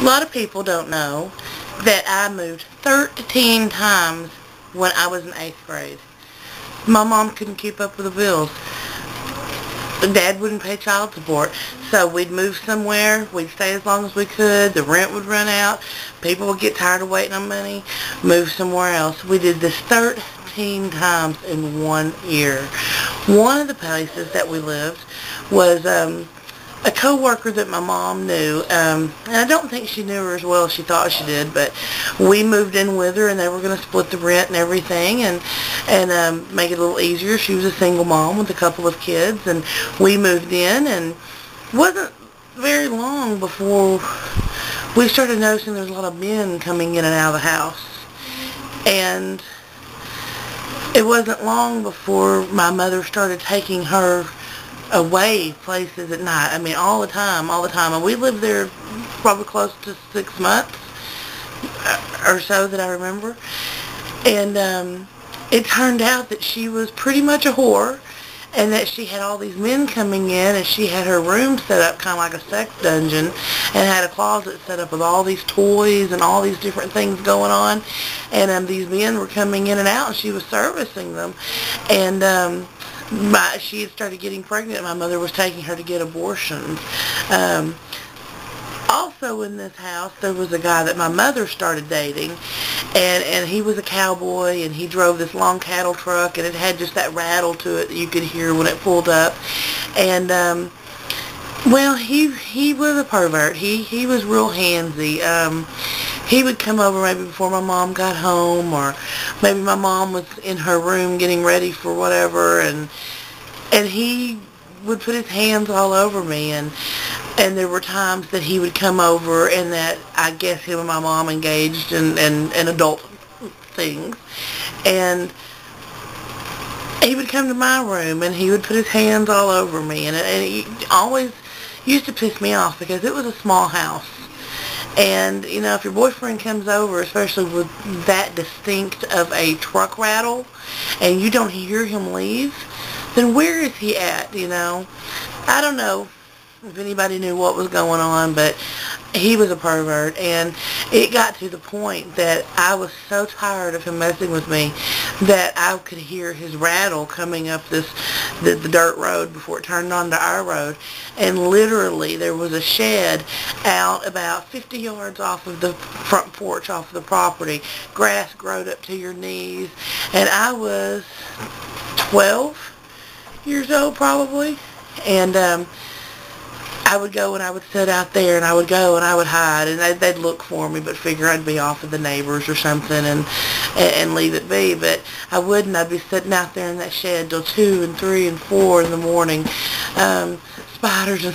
A lot of people don't know that I moved 13 times when I was in 8th grade. My mom couldn't keep up with the bills. Dad wouldn't pay child support, so we'd move somewhere, we'd stay as long as we could, the rent would run out, people would get tired of waiting on money, move somewhere else. We did this 13 times in 1 year. One of the places that we lived was a co-worker that my mom knew, and I don't think she knew her as well as she thought she did, but we moved in with her, and they were going to split the rent and everything, and make it a little easier. She was a single mom with a couple of kids, and we moved in, and it wasn't very long before we started noticing there was a lot of men coming in and out of the house, and it wasn't long before my mother started taking her away places at night. I mean, all the time. And we lived there probably close to 6 months or so that I remember. And it turned out that she was pretty much a whore, and that she had all these men coming in, and she had her room set up kind of like a sex dungeon, and had a closet set up with all these toys and all these different things going on. And these men were coming in and out, and she was servicing them. And she had started getting pregnant. My mother was taking her to get abortions. Also in this house, there was a guy that my mother started dating, and he was a cowboy, and he drove this long cattle truck, and it had just that rattle to it that you could hear when it pulled up. And well, he was a pervert. He was real handsy. He would come over maybe before my mom got home, or maybe my mom was in her room getting ready for whatever, and he would put his hands all over me, and there were times that he would come over, and that I guess him and my mom engaged in adult things, and he would come to my room, and he would put his hands all over me, and he always used to piss me off because it was a small house. And, you know, if your boyfriend comes over, especially with that distinct of a truck rattle, and you don't hear him leave, then where is he at, you know? I don't know if anybody knew what was going on, but he was a pervert, and it got to the point that I was so tired of him messing with me that I could hear his rattle coming up the dirt road before it turned onto our road. And literally there was a shed out about 50 yards off of the front porch, off of the property. Grass growed up to your knees, and I was 12 years old probably, and I would go and I would sit out there, and I would go and I would hide, and they'd look for me, but figure I'd be off with the neighbors or something, and leave it be. But I wouldn't. I'd be sitting out there in that shed till 2 and 3 and 4 in the morning. Spiders and